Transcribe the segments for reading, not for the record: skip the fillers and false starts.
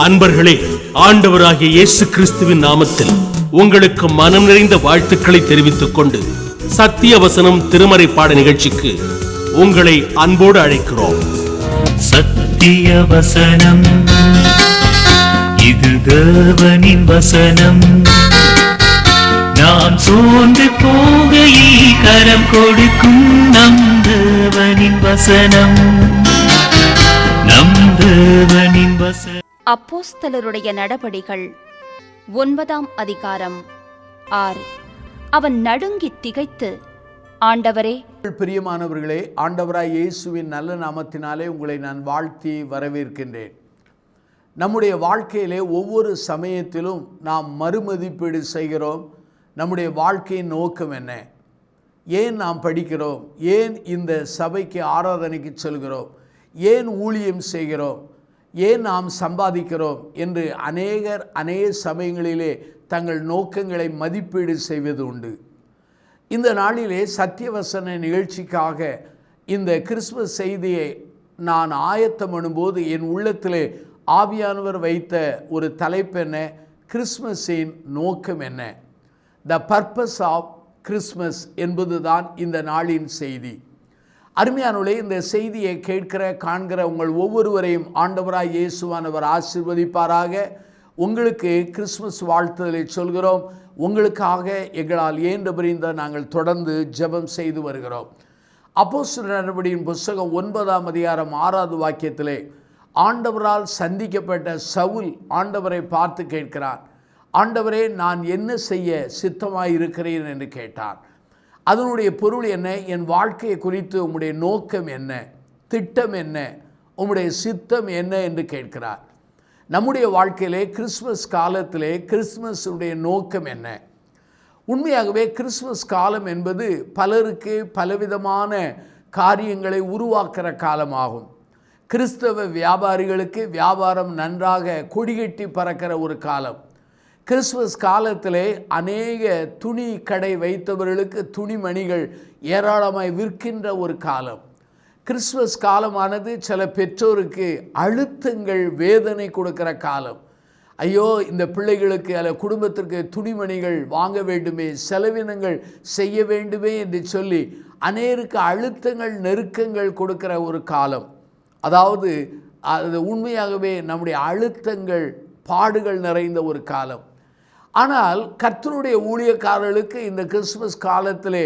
அன்பர்களே, ஆண்டவராகிய இயேசு கிறிஸ்துவின் நாமத்தில் உங்களுக்கு மனம் நிறைந்த வாழ்த்துக்களை தெரிவித்துக் கொண்டு சத்திய வசனம் திருமறை பாட நிகழ்ச்சிக்கு உங்களை அன்போடு அழைக்கிறோம். சத்திய வசனம், இது தேவனின் வசனம். நாம் சோர்ந்து போகையில் கரம் கொடுக்கும் நம் தேவனின் வசனம், நம் தேவனின் வசனம். அப்போஸ்தலருடைய நடபடிகள் 9ஆம் அதிகாரம் 6. அவன் நடுங்கித் திகைத்து, ஆண்டவரே. பிரியமானவர்களே, ஆண்டவராய் இயேசுவின் நல்ல நாமத்தினாலே உங்களை நான் வாழ்த்தி வரவேற்கின்றேன். நம்முடைய வாழ்க்கையிலே ஒவ்வொரு சமயத்திலும் நாம் மறுமதிப்பீடு செய்கிறோம். நம்முடைய வாழ்க்கையின் நோக்கம் என்ன? ஏன் நாம் படிக்கிறோம்? ஏன் இந்த சபைக்கு ஆராதனைக்கு செல்கிறோம்? ஏன் ஊழியம் செய்கிறோம்? ஏன் நாம் சம்பாதிக்கிறோம் என்று அநேக சமயங்களிலே தங்கள் நோக்கங்களை மதிப்பீடு செய்வது உண்டு. இந்த நாளிலே சத்தியவசன நிகழ்ச்சிக்காக இந்த கிறிஸ்துமஸ் செய்தியை நான் ஆயத்தம் பண்ணும்போது என் உள்ளத்திலே ஆவியானவர் வைத்த ஒரு தலைப்பு என்ன? கிறிஸ்மஸின் நோக்கம் என்ன? த பர்பஸ் ஆஃப் கிறிஸ்மஸ் என்பதுதான் இந்த நாளின் செய்தி. அருமையானவர்களே, இந்த செய்தியை கேட்கிற காண்கிற உங்கள் ஒவ்வொருவரையும் ஆண்டவராய் இயேசுவானவர் ஆசீர்வதிப்பாராக. உங்களுக்கு கிறிஸ்மஸ் வாழ்த்துதலை சொல்கிறோம். உங்களுக்காக எங்களால் இயன்ற புரிந்த நாங்கள் தொடர்ந்து ஜெபம் செய்து வருகிறோம். அப்போஸ்தலர் நடபடியின் புத்தகம் 9ஆம் அதிகாரம் 6வது வாக்கியத்திலே ஆண்டவரால் சந்திக்கப்பட்ட சவுல் ஆண்டவரை பார்த்து கேட்கிறான், ஆண்டவரே, நான் என்ன செய்ய சித்தமாயிருக்கிறேன் என்று கேட்டான். அதனுடைய பொருள் என்ன? என் வாழ்க்கையை குறித்து உம்முடைய நோக்கம் என்ன? திட்டம் என்ன? உம்முடைய சித்தம் என்ன என்று கேட்கிறார். நம்முடைய வாழ்க்கையிலே கிறிஸ்மஸ் காலத்திலே கிறிஸ்மஸுடைய நோக்கம் என்ன? உண்மையாகவே கிறிஸ்மஸ் காலம் என்பது பலருக்கு பலவிதமான காரியங்களை உருவாக்குற காலமாகும். கிறிஸ்தவ வியாபாரிகளுக்கு வியாபாரம் நன்றாக கொடிகட்டி பறக்கிற ஒரு காலம். கிறிஸ்மஸ் காலத்திலே அநேக துணி கடை வைத்தவர்களுக்கு துணிமணிகள் ஏராளமாய் விற்கின்ற ஒரு காலம். கிறிஸ்மஸ் காலமானது சில பெற்றோருக்கு அழுத்தங்கள், வேதனை கொடுக்கிற காலம். ஐயோ, இந்த பிள்ளைகளுக்கு அல்ல குடும்பத்திற்கு துணிமணிகள் வாங்க வேண்டுமே, செலவினங்கள் செய்ய வேண்டுமே என்று சொல்லி அநேருக்கு அழுத்தங்கள், நெருக்கங்கள் கொடுக்கிற ஒரு காலம். அதாவது அது உண்மையாகவே நம்முடைய அழுத்தங்கள், பாடுகள் நிறைந்த ஒரு காலம். ஆனால் கர்த்தருடைய ஊழியக்காரர்களுக்கு இந்த கிறிஸ்மஸ் காலத்திலே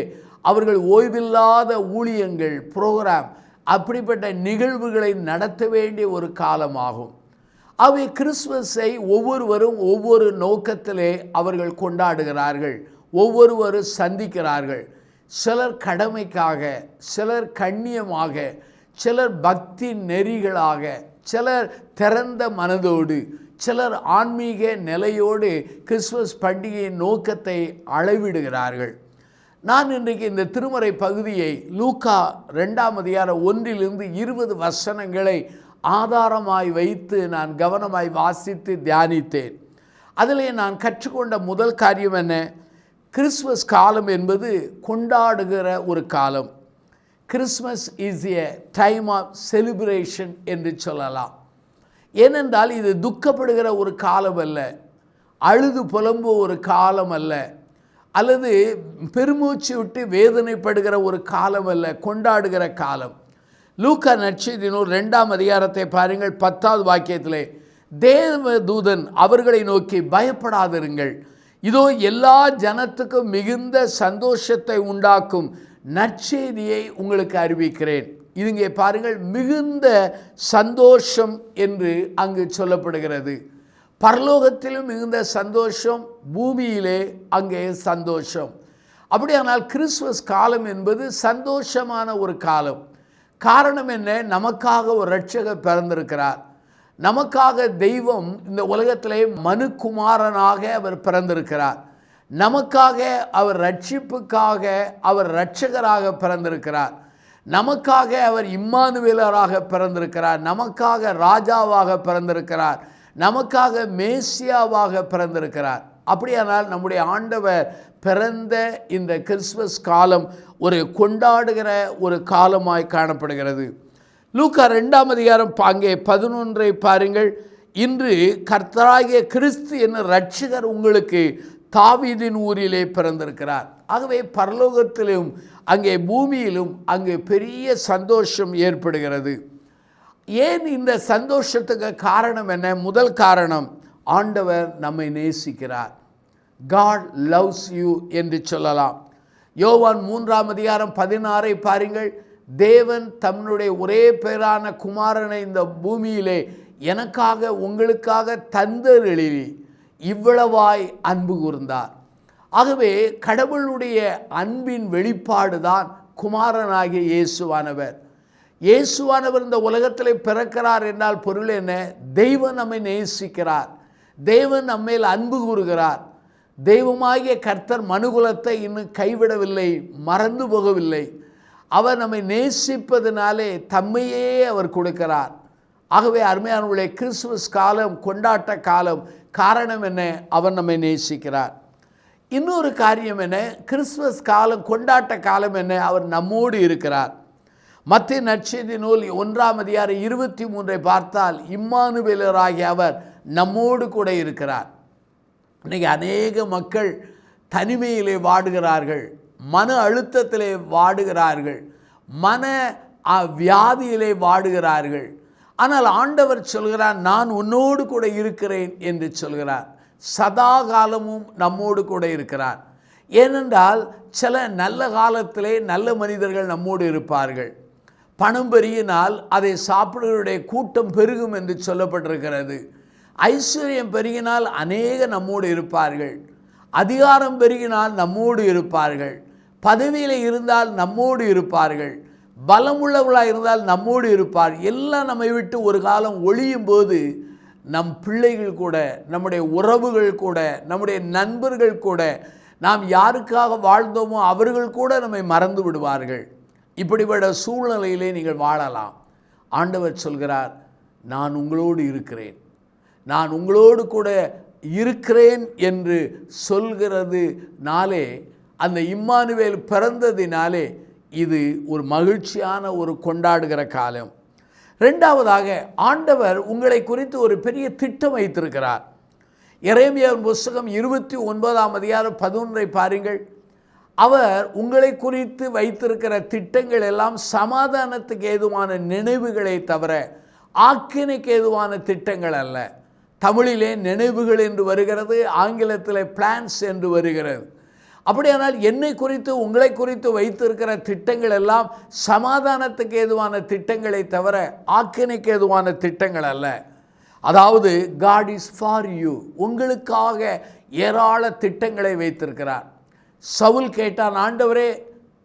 அவர்கள் ஓய்வில்லாத ஊழியங்கள், புரோகிராம், அப்படிப்பட்ட நிகழ்வுகளை நடத்த வேண்டிய ஒரு காலமாகும். அவை கிறிஸ்மஸை ஒவ்வொருவரும் ஒவ்வொரு நோக்கத்திலே அவர்கள் கொண்டாடுகிறார்கள், ஒவ்வொருவரும் சந்திக்கிறார்கள். சிலர் கடமைக்காக, சிலர் கண்ணியமாக, சிலர் பக்தி நெறிகளாக, சிலர் திறந்த மனதோடு, சிலர் ஆன்மீக நிலையோடு கிறிஸ்மஸ் பண்டிகையின் நோக்கத்தை அளவிடுகிறார்கள். நான் இன்றைக்கு இந்த திருமறை பகுதியை லூக்கா 2ஆம் அதிகாரம் 1லிருந்து 20 வசனங்களை ஆதாரமாய் வைத்து நான் கவனமாய் வாசித்து தியானித்தேன். அதிலே நான் கற்றுக்கொண்ட முதல் காரியம் என்ன? கிறிஸ்மஸ் காலம் என்பது கொண்டாடுகிற ஒரு காலம். Christmas is a time of celebration என்று சொல்லலாம். ஏனென்றால் இது துக்கப்படுகிற ஒரு காலம் அல்ல, அழுது புலம்புவ ஒரு காலம் அல்ல, அல்லது பெருமூச்சு விட்டு வேதனைப்படுகிற ஒரு காலம் அல்ல, கொண்டாடுகிற காலம். லூக்கா நற்செய்தி நூல் 2ஆம் அதிகாரத்தை பாருங்கள். 10வது வாக்கியத்திலே தேவதூதன் அவர்களை நோக்கி, பயப்படாதிருங்கள், இதோ எல்லா ஜனத்துக்கும் மிகுந்த சந்தோஷத்தை உண்டாக்கும் நற்செய்தியை உங்களுக்கு அறிவிக்கிறேன். இதுங்கே பாருங்கள், மிகுந்த சந்தோஷம் என்று அங்கு சொல்லப்படுகிறது. பரலோகத்திலும் மிகுந்த சந்தோஷம், பூமியிலே அங்கே சந்தோஷம். அப்படியானால் கிறிஸ்மஸ் காலம் என்பது சந்தோஷமான ஒரு காலம். காரணம் என்ன? நமக்காக ஒரு இரட்சகர் பிறந்திருக்கிறார். நமக்காக தெய்வம் இந்த உலகத்திலே மனுக்குமாரனாக அவர் பிறந்திருக்கிறார். நமக்காக அவர் ரட்சிப்புக்காக அவர் இரட்சகராக பிறந்திருக்கிறார். நமக்காக அவர் இம்மானுவேலராக பிறந்திருக்கிறார். நமக்காக ராஜாவாக பிறந்திருக்கிறார். நமக்காக மேசியாவாக பிறந்திருக்கிறார். அப்படியானால் நம்முடைய ஆண்டவர் பிறந்த இந்த கிறிஸ்மஸ் காலம் ஒரு கொண்டாடுகிற ஒரு காலமாய் காணப்படுகிறது. லூக்கா 2ஆம் அதிகாரம் அங்கே 11 பாருங்கள். இன்று கர்த்தராகிய கிறிஸ்து என்னும் இரட்சகர் உங்களுக்கு தாவீதின் ஊரிலே பிறந்திருக்கிறார். ஆகவே பரலோகத்திலும் அங்கே பூமியிலும் அங்கே பெரிய சந்தோஷம் ஏற்படுகிறது. ஏன் இந்த சந்தோஷத்துக்கு காரணம் என்ன? முதல் காரணம், ஆண்டவர் நம்மை நேசிக்கிறார். God loves you என்று சொல்லலாம். யோவான் 3ஆம் அதிகாரம் 16 பாருங்கள். தேவன் தம்முடைய ஒரே பேரான குமாரனை இந்த பூமியிலே எனக்காக உங்களுக்காக தந்தருளி இவ்வளவாய் அன்பு கூர்ந்தார். ஆகவே கடவுளுடைய அன்பின் வெளிப்பாடு தான் குமாரனாகிய இயேசுவானவர். இயேசுவானவர் இந்த உலகத்திலே பிறக்கிறார் என்றால் பொருள் என்ன? தெய்வம் நம்மை நேசிக்கிறார், தேவன் நம்மேல் அன்பு கூறுகிறார். தெய்வமாகிய கர்த்தர் மனுகுலத்தை இன்னும் கைவிடவில்லை, மறந்து போகவில்லை. அவர் நம்மை நேசிப்பதனாலே தம்மையே அவர் கொடுக்கிறார். ஆகவே அருமையானவர்களே, கிறிஸ்துமஸ் காலம் கொண்டாட்ட காலம். காரணம் என்ன? அவர் நம்மை நேசிக்கிறார். இன்னொரு காரியம் என்ன? கிறிஸ்துமஸ் காலம் கொண்டாட்ட காலம் என்ன? அவர் நம்மோடு இருக்கிறார். மத்தேயு நற்செய்தி நூல் 1ஆம் அதிகாரம் 23 பார்த்தால் இம்மானுவேலராகிய அவர் நம்மோடு கூட இருக்கிறார். இன்றைக்கி அநேக மக்கள் தனிமையிலே வாடுகிறார்கள், மன அழுத்தத்திலே வாடுகிறார்கள், மன வியாதியிலே வாடுகிறார்கள். ஆனால் ஆண்டவர் சொல்கிறார், நான் உன்னோடு கூட இருக்கிறேன் என்று சொல்கிறார். சதா காலமும் நம்மோடு கூட இருக்கிறார். ஏனென்றால் சில நல்ல காலத்திலே நல்ல மனிதர்கள் நம்மோடு இருப்பார்கள். பணம் பெருகினால் அதை சாப்பிடுவருடைய கூட்டம் பெருகும் என்று சொல்லப்பட்டிருக்கிறது. ஐஸ்வர்யம் பெருகினால் அநேக நம்மோடு இருப்பார்கள். அதிகாரம் பெருகினால் நம்மோடு இருப்பார்கள். பதவியில் இருந்தால் நம்மோடு இருப்பார்கள். பலம் உள்ளவர்களாக இருந்தால் நம்மோடு இருப்பார். எல்லாம் நம்மை விட்டு ஒரு காலம் ஒழியும் போது நம் பிள்ளைகள் கூட, நம்முடைய உறவுகள் கூட, நம்முடைய நண்பர்கள் கூட, நாம் யாருக்காக வாழ்ந்தோமோ அவர்கள் கூட நம்மை மறந்து விடுவார்கள். இப்படிப்பட்ட சூழ்நிலையிலே நீங்கள் வாழலாம். ஆண்டவர் சொல்கிறார், நான் உங்களோடு இருக்கிறேன், நான் உங்களோடு கூட இருக்கிறேன் என்று சொல்கிறதுனாலே, அந்த இம்மானுவேல் பிறந்ததினாலே இது ஒரு மகிழ்ச்சியான ஒரு கொண்டாடுகிற காலம். ரெண்டாவதாக, ஆண்டவர் உங்களை குறித்து ஒரு பெரிய திட்டம் வைத்திருக்கிறார். எரேமியாவின் புஸ்தகம் 29ஆம் அதிகாரம் 11 பாருங்கள். அவர் உங்களை குறித்து வைத்திருக்கிற திட்டங்கள் எல்லாம் சமாதானத்துக்கு ஏதுவான நினைவுகளை தவிர ஆக்கினைக்கு ஏதுவான திட்டங்கள் அல்ல. தமிழிலே நினைவுகள் என்று வருகிறது, ஆங்கிலத்தில் பிளான்ஸ் என்று வருகிறது. அப்படியானால் என்னை குறித்து உங்களை குறித்து வைத்திருக்கிற திட்டங்கள் எல்லாம் சமாதானத்துக்கு ஏதுவான திட்டங்களை தவிர ஆக்கினைக்கு ஏதுவான திட்டங்கள் அல்ல. அதாவது God is for you, உங்களுக்காக ஏராள திட்டங்களை வைத்திருக்கிறார். சவுல் கேட்டான், ஆண்டவரே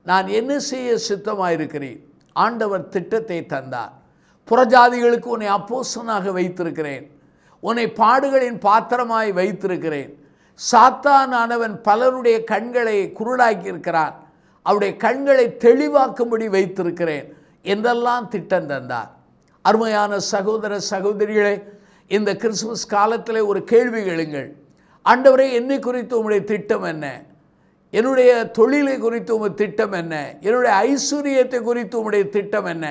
நான் என்ன செய்ய சித்தமாயிருக்கிறேன்? ஆண்டவர் திட்டத்தை தந்தார். புறஜாதிகளுக்கு உன்னை அப்போஸ்தலனாக வைத்திருக்கிறேன், உன்னை பாடுகளின் பாத்திரமாய் வைத்திருக்கிறேன். சாத்தானானவன் பலருடைய கண்களை குருடாக்கி இருக்கிறான், அவருடைய கண்களை தெளிவாக்கும்படி வைத்திருக்கிறேன் என்றெல்லாம் திட்டம் தந்தார். அருமையான சகோதர சகோதரிகளே, இந்த கிறிஸ்துமஸ் காலத்தில் ஒரு கேள்வி கேளுங்கள். ஆண்டவரே, என்னை குறித்து உங்களுடைய திட்டம் என்ன? என்னுடைய தொழிலை குறித்து உங்கள் திட்டம் என்ன? என்னுடைய ஐஸ்வர்யத்தை குறித்து உங்களுடைய திட்டம் என்ன?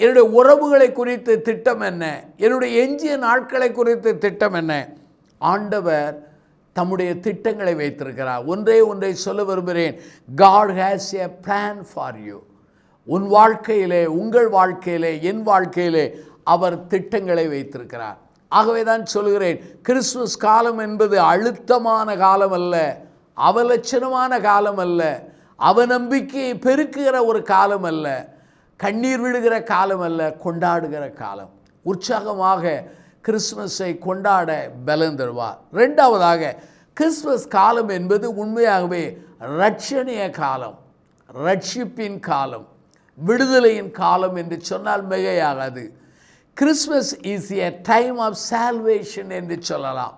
என்னுடைய உறவுகளை குறித்து திட்டம் என்ன? என்னுடைய எஞ்சிய நாட்களை குறித்து திட்டம் என்ன? ஆண்டவர் தம்முடைய திட்டங்களை வைத்திருக்கிறார். ஒன்றை சொல்ல விரும்புகிறேன். God has a plan for you. உன் வாழ்க்கையிலே, உங்கள் வாழ்க்கையிலே, என் வாழ்க்கையிலே அவர் திட்டங்களை வைத்திருக்கிறார். ஆகவே தான் சொல்கிறேன், கிறிஸ்துமஸ் காலம் என்பது அழுத்தமான காலம் அல்ல, அவலட்சணமான காலம் அல்ல, அவநம்பிக்கையை பெருக்குகிற ஒரு காலம் அல்ல, கண்ணீர் விடுகிற காலம் அல்ல, கொண்டாடுகிற காலம். உற்சாகமாக கிறிஸ்துமஸை கொண்டாட பலன் தருவார். ரெண்டாவதாக, கிறிஸ்துமஸ் காலம் என்பது உண்மையாகவே ரட்சணிய காலம், ரட்சிப்பின் காலம், விடுதலையின் காலம் என்று சொன்னால் மிகையாகாது. Christmas is a time of salvation என்று சொல்லலாம்.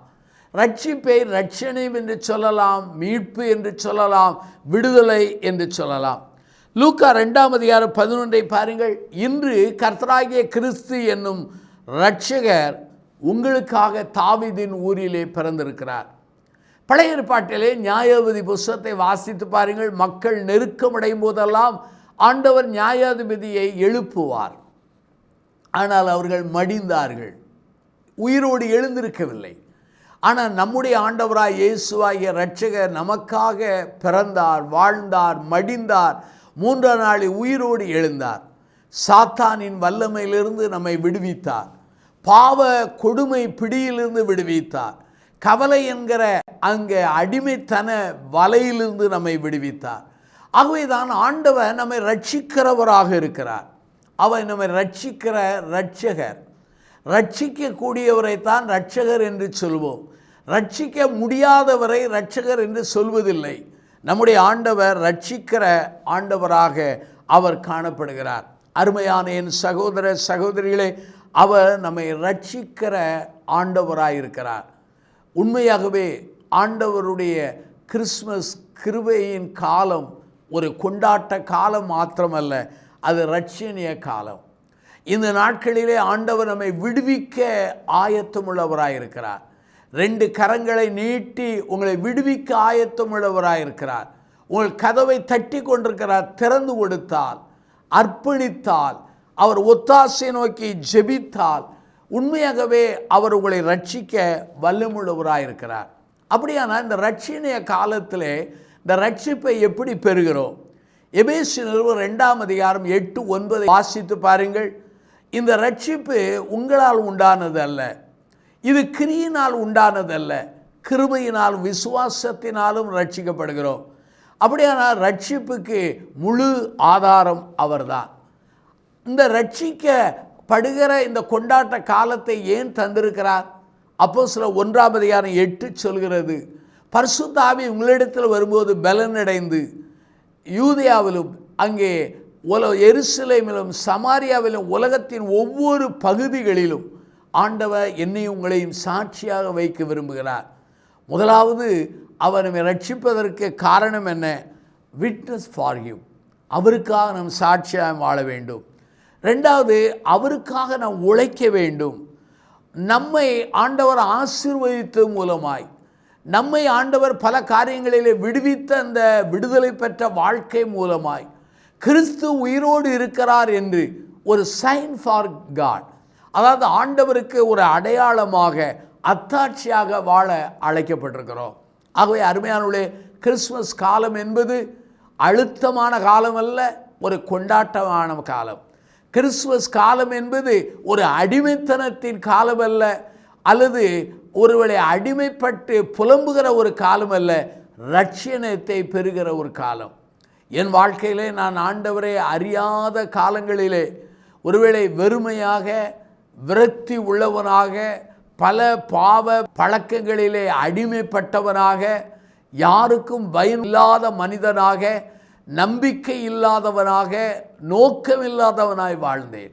ரட்சிப்பை ரட்சணியம் என்று சொல்லலாம், மீட்பு என்று சொல்லலாம், விடுதலை என்று சொல்லலாம். லூக்கா 2ஆம் அதிகாரம் 11 பாருங்கள். இன்று கர்த்தராகிய கிறிஸ்து என்னும் இரட்சகர் உங்களுக்காக தாவீதின் ஊரிலே பிறந்திருக்கிறார். பழைய ஏற்பாட்டிலே நியாயாதிபதி புஸ்தகத்தை வாசித்து பாருங்கள். மக்கள் நெருக்கமடையும் போதெல்லாம் ஆண்டவர் நியாயாதிபதியை எழுப்புவார். ஆனால் அவர்கள் மடிந்தார்கள், உயிரோடு எழுந்திருக்கவில்லை. ஆனால் நம்முடைய ஆண்டவராய் இயேசுவாகிய இரட்சகர் நமக்காக பிறந்தார், வாழ்ந்தார், மடிந்தார், 3ஆம் நாளில் உயிரோடு எழுந்தார். சாத்தானின் வல்லமையிலிருந்து நம்மை விடுவித்தார், பாவ கொடுமை பிடியிலிருந்து விடுவித்தார், கவலை என்கிற அங்கே அடிமைத்தன வலையிலிருந்து நம்மை விடுவித்தார். ஆகவே தான் ஆண்டவர் நம்மை ரட்சிக்கிறவராக இருக்கிறார். அவர் நம்மை ரட்சிக்கிற இரட்சகர். ரட்சிக்கக்கூடியவரைத்தான் இரட்சகர் என்று சொல்வோம். ரட்சிக்க முடியாதவரை இரட்சகர் என்று சொல்வதில்லை. நம்முடைய ஆண்டவர் ரட்சிக்கிற ஆண்டவராக அவர் காணப்படுகிறார். அருமையான என் சகோதர சகோதரிகளே, அவர் நம்மை ரட்சிக்கிற ஆண்டவராயிருக்கிறார். உண்மையாகவே ஆண்டவருடைய கிறிஸ்மஸ் கிருபையின் காலம் ஒரு கொண்டாட்ட காலம் மாத்திரமல்ல, அது இரட்சணிய காலம். இந்த நாட்களிலே ஆண்டவர் நம்மை விடுவிக்க ஆயத்தமுள்ளவராயிருக்கிறார். 2 கரங்களை நீட்டி உங்களை விடுவிக்க ஆயத்தமுள்ளவராயிருக்கிறார். உங்கள் கதவை தட்டி கொண்டிருக்கிறார். திறந்து கொடுத்தால், அர்ப்பணித்தால், அவர் ஒத்தாசை நோக்கி ஜெபித்தால் உண்மையாகவே அவர் உங்களை ரட்சிக்க வல்லமுள்ளவராயிருக்கிறார். அப்படியானால் இந்த ரட்சணிய காலத்திலே இந்த ரட்சிப்பை எப்படி பெறுகிறோம்? எபேசியர் 2ஆம் அதிகாரம் 8-9 வாசித்து பாருங்கள். இந்த ரட்சிப்பு உங்களால் உண்டானது அல்ல, இது கிரியினால் உண்டானதல்ல, கிருபையினால் விசுவாசத்தினாலும் ரட்சிக்கப்படுகிறோம். அப்படியானால் ரட்சிப்புக்கு முழு ஆதாரம் அவர்தான். இந்த ரட்சிக்கப்படுகிற இந்த கொண்டாட்ட காலத்தை ஏன் தந்திருக்கிறார்? அப்போஸ்தலர் 1ஆம் அதிகாரம் 8 சொல்கிறது, பரிசுத்த ஆவி உங்களிடத்தில் வரும்போது பலனடைந்து யூதேயாவிலும் அங்கே எருசலேமிலும் சமாரியாவிலும் உலகத்தின் ஒவ்வொரு பகுதிகளிலும் ஆண்டவர் என்னையும் உங்களையும் சாட்சியாக வைக்க விரும்புகிறார். முதலாவது அவர் நம்மை ரட்சிப்பதற்கு காரணம் என்ன? Witness for him. அவருக்காக நாம் சாட்சியாக வாழ வேண்டும். 2வது, அவருக்காக நாம் உழைக்க வேண்டும். நம்மை ஆண்டவர் ஆசீர்வதித்த மூலமாய், நம்மை ஆண்டவர் பல காரியங்களிலே விடுவித்த அந்த விடுதலை பெற்ற வாழ்க்கை மூலமாய் கிறிஸ்து உயிரோடு இருக்கிறார் என்று ஒரு சைன் ஃபார் காட், அதாவது ஆண்டவருக்கு ஒரு அடையாளமாக அத்தாட்சியாக வாழ அழைக்கப்பட்டிருக்கிறோம். ஆகவே அருமையானவர்களே, கிறிஸ்மஸ் காலம் என்பது அழுத்தமான காலம் அல்ல, ஒரு கொண்டாட்டமான காலம். கிறிஸ்மஸ் காலம் என்பது ஒரு அடிமைத்தனத்தின் காலம் அல்ல, அல்லது ஒருவேளை அடிமைப்பட்டு புலம்புகிற ஒரு காலம் அல்ல, ரட்சணத்தை பெறுகிற ஒரு காலம். என் வாழ்க்கையிலே நான் ஆண்டவரை அறியாத காலங்களிலே ஒருவேளை வெறுமையாக, விரக்தி உள்ளவனாக, பல பாவ பழக்கங்களிலே அடிமைப்பட்டவனாக, யாருக்கும் பயம் இல்லாத மனிதனாக, நம்பிக்கை இல்லாதவனாக, நோக்கமில்லாதவனாய் வாழ்ந்தேன்.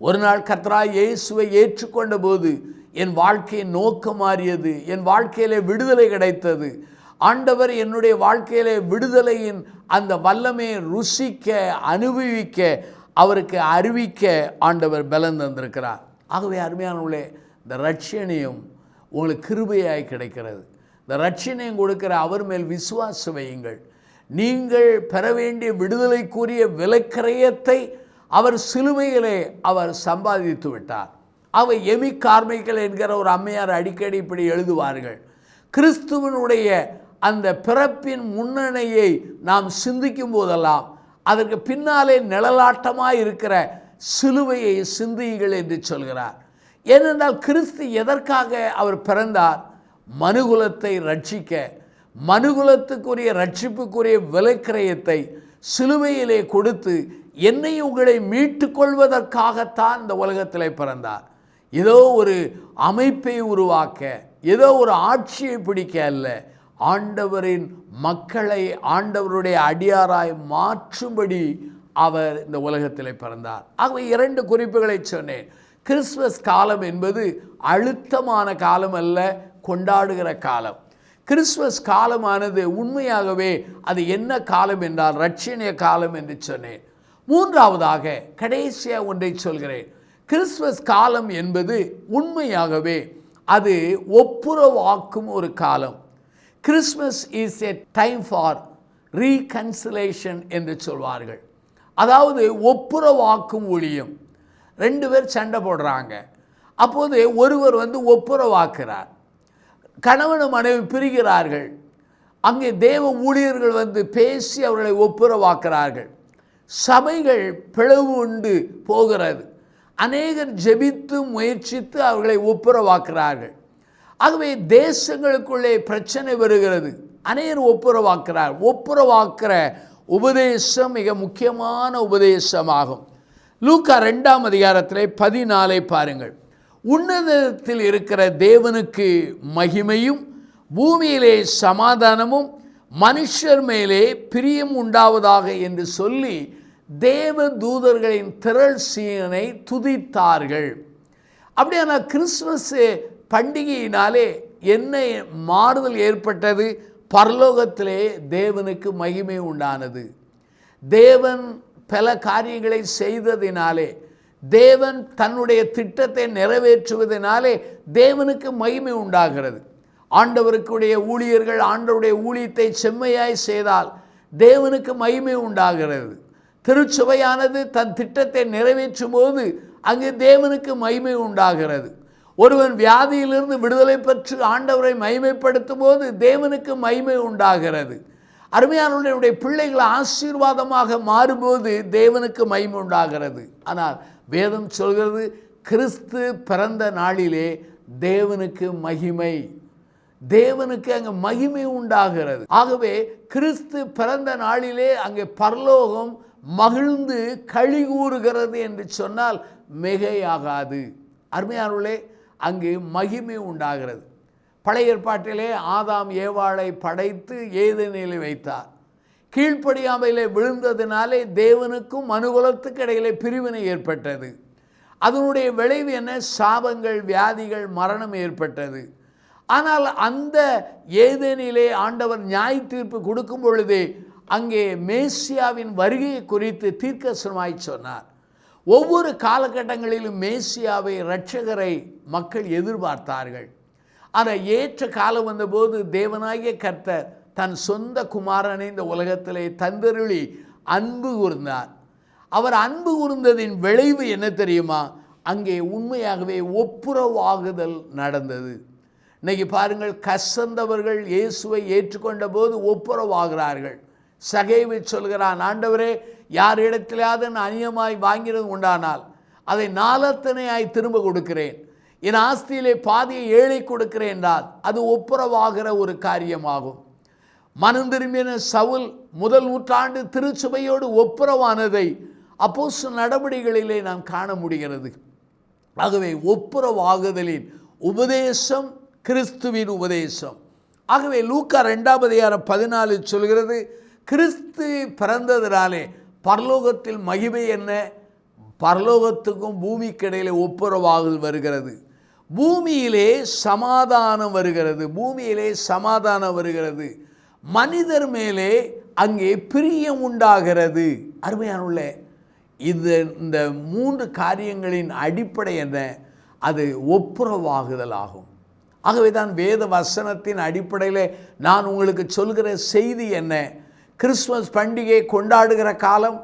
ஒரு நாள் கர்த்தராகிய இயேசுவை ஏற்றுக்கொண்ட போது என் வாழ்க்கையின் நோக்கம் மாறியது. என் வாழ்க்கையிலே விடுதலை கிடைத்தது. ஆண்டவர் என்னுடைய வாழ்க்கையிலே விடுதலையின் அந்த வல்லமையை ருசிக்க, அனுபவிக்க, அவருக்கு அறிவிக்க ஆண்டவர் பலன் தந்திருக்கிறார். ஆகவே அருமையானவர்களே, இந்த ரட்சணியம் உங்களுக்கு கிருபையாய் கிடைக்கிறது. இந்த ரட்சணியம் கொடுக்கிற அவர் மேல் விசுவாசம் வையுங்கள். நீங்கள் பெற வேண்டிய விடுதலைக்குரிய விலைக்கிரயத்தை அவர் சிலுவையிலே அவர் சம்பாதித்து விட்டார். அவை எமி கார்மைக்கல் என்கிற ஒரு அம்மையார் அடிக்கடி இப்படி எழுதுவார்கள், கிறிஸ்துவனுடைய அந்த பிறப்பின் முன்னணியை நாம் சிந்திக்கும் போதெல்லாம் அதற்கு பின்னாலே நிழலாட்டமாக இருக்கிற சிலுவையை சிந்தியுங்கள் என்று சொல்கிறார். ஏனென்றால் கிறிஸ்து எதற்காக அவர் பிறந்தார்? மனுகுலத்தை ரட்சிக்க, மனுகுலத்துக்குரிய ரட்சிப்புக்குரிய விலைக்கிரயத்தை சிலுவையிலே கொடுத்து என்னை உங்களை மீட்டு கொள்வதற்காகத்தான் இந்த உலகத்திலே பிறந்தார். ஏதோ ஒரு அமைப்பை உருவாக்க, ஏதோ ஒரு ஆட்சியை பிடிக்க அல்ல, ஆண்டவரின் மக்களை ஆண்டவருடைய அடியாராய் மாற்றும்படி அவர் இந்த உலகத்திலே பிறந்தார். ஆகவே 2 குறிப்புகளை சொன்னேன். கிறிஸ்மஸ் காலம் என்பது அழுத்தமான காலம் அல்ல, கொண்டாடுகிற காலம். கிறிஸ்மஸ் காலமானது உண்மையாகவே அது என்ன காலம் என்றால் ரட்சணிய காலம் என்று சொன்னேன். 3வதாக கடைசியாக ஒன்றை சொல்கிறேன். கிறிஸ்மஸ் காலம் என்பது உண்மையாகவே அது ஒப்புரவாக்கும் ஒரு காலம். Christmas is a time for reconciliation என்று சொல்வார்கள். அதாவது ஒப்புரவாக்கும் ஊழியம். 2 பேர் சண்டை போடுறாங்க. அப்போது ஒருவர் ஒப்புரவாக்குறார். கணவன் மனைவி பிரிகிறார்கள். அங்கே தேவ ஊழியர்கள் பேசி அவர்களை ஒப்புரவாக்குறார்கள். சபைகள் பிளவு உண்டு போகிறது. அநேகர் ஜெபித்து முயற்சித்து அவர்களை ஒப்புரவாக்குறார்கள். ஆகவே தேசங்களுக்குள்ளே பிரச்சனை வருகிறது. அநேகர் ஒப்புரவாக்குறார். ஒப்புரவாக்குற உபதேசம் மிக முக்கியமான உபதேசமாகும். லூக்கா 2ஆம் அதிகாரத்திலே 14 பாருங்கள். உன்னதத்தில் இருக்கிற தேவனுக்கு மகிமையும் பூமியிலே சமாதானமும் மனுஷர் மேலே பிரியம் உண்டாவதாக என்று சொல்லி தேவ தூதர்களின் திரள் சீனை துதித்தார்கள். அப்படியான கிறிஸ்துமஸ் பண்டிகையினாலே என்ன மாறுதல் ஏற்பட்டது? பரலோகத்திலே தேவனுக்கு மகிமை உண்டானது. தேவன் பல காரியங்களை செய்ததினாலே, தேவன் தன்னுடைய திட்டத்தை நிறைவேற்றுவதனாலே தேவனுக்கு மகிமை உண்டாகிறது. ஆண்டவருக்குடைய ஊழியர்கள் ஆண்டவருடைய ஊழியத்தை செம்மையாய் செய்தால் தேவனுக்கு மகிமை உண்டாகிறது. திருச்சபையானது தன் திட்டத்தை நிறைவேற்றும் போது அங்கே தேவனுக்கு மகிமை உண்டாகிறது. ஒருவன் வியாதியிலிருந்து விடுதலை பெற்று ஆண்டவரை மகிமைப்படுத்தும் போது தேவனுக்கு மகிமை உண்டாகிறது. அருமையானவர்களுடைய பிள்ளைகள் ஆசீர்வாதமாக மாறும்போது தேவனுக்கு மகிமை உண்டாகிறது. ஆனால் வேதம் சொல்கிறது, கிறிஸ்து பிறந்த நாளிலே தேவனுக்கு மகிமை, தேவனுக்கு அங்கே மகிமை உண்டாகிறது. ஆகவே கிறிஸ்து பிறந்த நாளிலே அங்கே பரலோகம் மகிழ்ந்து களி கூறுகிறது என்று சொன்னால் மிகையாகாது. அருமையானவர்களே, அங்கு மகிமை உண்டாகிறது. பழைய ஏற்பாட்டிலே ஆதாம் ஏவாளை படைத்து ஏதேனிலே வைத்தார். கீழ்ப்படியாமையிலே விழுந்ததினாலே தேவனுக்கும் மனுகுலத்துக்கு இடையிலே பிரிவினை ஏற்பட்டது. அதனுடைய விளைவு என்ன? சாபங்கள், வியாதிகள், மரணம் ஏற்பட்டது. ஆனால் அந்த ஏதேனிலே ஆண்டவர் நியாய தீர்ப்பு கொடுக்கும் பொழுதே அங்கே மேசியாவின் வருகையை குறித்து தீர்க்கதரிசனமாய் சொன்னார். ஒவ்வொரு காலகட்டங்களிலும் மேசியாவை, இரட்சகரை மக்கள் எதிர்பார்த்தார்கள். ஆனால் ஏற்ற காலம் வந்தபோது தேவனாகிய கர்த்தர் தன் சொந்த குமாரனை இந்த உலகத்திலே தந்தருளி அன்பு கூர்ந்தார். அவர் அன்பு கூர்ந்ததின் விளைவு என்ன தெரியுமா? அங்கே உண்மையாகவே ஒப்புரவாகுதல் நடந்தது. இன்னைக்கு பாருங்கள், கசந்தவர்கள் இயேசுவை ஏற்றுக்கொண்ட போது ஒப்புரவாகிறார்கள். சகேவை சொல்கிறான், ஆண்டவரே, யார் இடத்திலாவது நான் அநியமாய் வாங்கிறது உண்டானால் அதை 4 திரும்ப கொடுக்கிறேன், என் ஆஸ்தியிலே பாதியை ஏழை கொடுக்கிறேன் என்றால் அது ஒப்புரவாகிற ஒரு காரியமாகும். மனம் திரும்பின சவுல் 1 நூற்றாண்டு திருச்சபையோடு ஒப்புரவானதை அப்போஸ்தலர் நடபடிகளிலே நாம் காண முடிகிறது. ஆகவே ஒப்புரவாகுதலின் உபதேசம் கிறிஸ்துவின் உபதேசம். ஆகவே லூக்கா 2ஆம் அதிகாரம் 14 சொல்கிறது, கிறிஸ்து பிறந்ததினாலே பரலோகத்தில் மகிமை என்ன? பரலோகத்துக்கும் பூமிக்கு இடையிலே ஒப்புரவாகுதல் வருகிறது. பூமியிலே சமாதானம் வருகிறது. பூமியிலே சமாதானம் வருகிறது. மனிதர் மேலே அங்கே பிரியம் உண்டாகிறது. அருமையானவர்களே, இந்த 3 காரியங்களின் அடிப்படை என்ன? அது ஒப்புரவாகுதல் ஆகும். ஆகவே தான் வேத வசனத்தின் அடிப்படையில் நான் உங்களுக்கு சொல்கிற செய்தி என்ன? கிறிஸ்துமஸ் பண்டிகை கொண்டாடுகிற காலம்,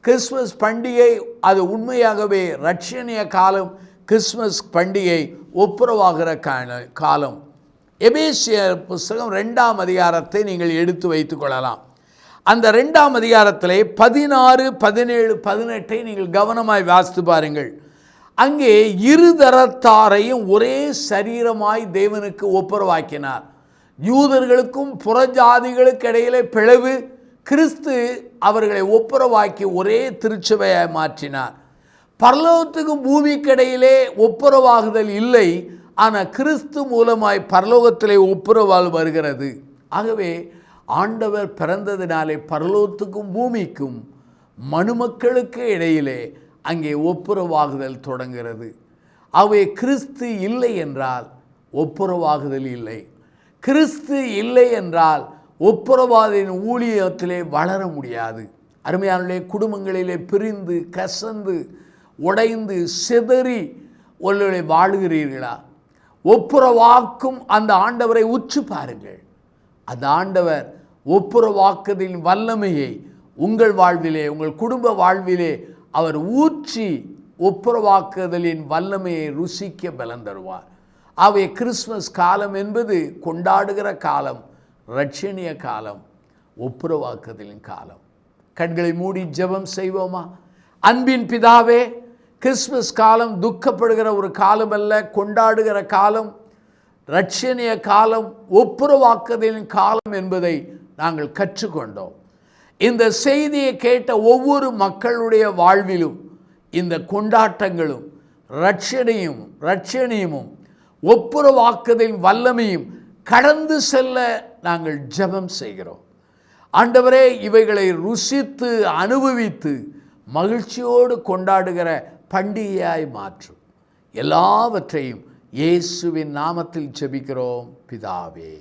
கிறிஸ்துமஸ் பண்டிகை அது உண்மையாகவே இரட்சணிய காலம். கிறிஸ்துமஸ் பண்டிகை ஒப்புரவாகிற காலம். எபேசியர் புஸ்தகம் 2ஆம் அதிகாரத்தை நீங்கள் எடுத்து வைத்துக் கொள்ளலாம். அந்த 2ஆம் அதிகாரத்திலே 16, 17, 18 நீங்கள் கவனமாய் வாசித்து பாருங்கள். அங்கே இருதரத்தாரையும் ஒரே சரீரமாய் தேவனுக்கு ஒப்புரவாக்கினார். யூதர்களுக்கும் புறஜாதிகளுக்கு இடையிலே பிளவு, கிறிஸ்து அவர்களை ஒப்புரவாக்கி ஒரே திருச்சபையாய் மாற்றினார். பரலோகத்துக்கும் பூமிக்கு இடையிலே ஒப்புரவாகுதல் இல்லை, ஆனால் கிறிஸ்து மூலமாய் பரலோகத்திலே ஒப்புரவால் வருகிறது. ஆகவே ஆண்டவர் பிறந்ததினாலே பரலோகத்துக்கும் பூமிக்கும் மனுமக்களுக்கு இடையிலே அங்கே ஒப்புரவாகுதல் தொடங்கிறது. ஆகவே கிறிஸ்து இல்லை என்றால் ஒப்புரவாகுதல் இல்லை. கிறிஸ்து இல்லை என்றால் ஒப்புரவாதின் ஊழியத்திலே வளர முடியாது. அருமையானவர்களே, குடும்பங்களிலே பிரிந்து கசந்து உடைந்து சிதறி ஒருவரை வாழுகிறீர்களா? ஒப்புரவாக்கும் அந்த ஆண்டவரை உற்று பாருங்கள். அந்த ஆண்டவர் ஒப்புரவாக்குதலின் வல்லமையை உங்கள் வாழ்விலே, உங்கள் குடும்ப வாழ்விலே அவர் ஊற்றி ஒப்புரவாக்குதலின் வல்லமையை ருசிக்க பலன் தருவார். ஆகவே கிறிஸ்மஸ் காலம் என்பது கொண்டாடுகிற காலம், இரட்சணிய காலம், ஒப்புரவாக்குதலின் காலம். கண்களை மூடி ஜெபம் செய்வோமா? அன்பின் பிதாவே, கிறிஸ்மஸ் காலம் துக்கப்படுகிற ஒரு காலம் அல்ல, கொண்டாடுகிற காலம், இரட்சணிய காலம், ஒப்புரவாக்குதலின் காலம் என்பதை நாங்கள் கற்றுக்கொண்டோம். இந்த செய்தியை கேட்ட ஒவ்வொரு மக்களுடைய வாழ்விலும் இந்த கொண்டாட்டங்களும் இரட்சணியமும் ஒப்புரவாக்குதலின் வல்லமையும் கடந்து செல்ல நாங்கள் ஜெபம் செய்கிறோம். ஆண்டவரே, இவைகளை ருசித்து அனுபவித்து மகிழ்ச்சியோடு கொண்டாடுகிற பண்டிகையாய் மாற்றும். எல்லாவற்றையும் இயேசுவின் நாமத்தில் ஜெபிக்கிறோம் பிதாவே.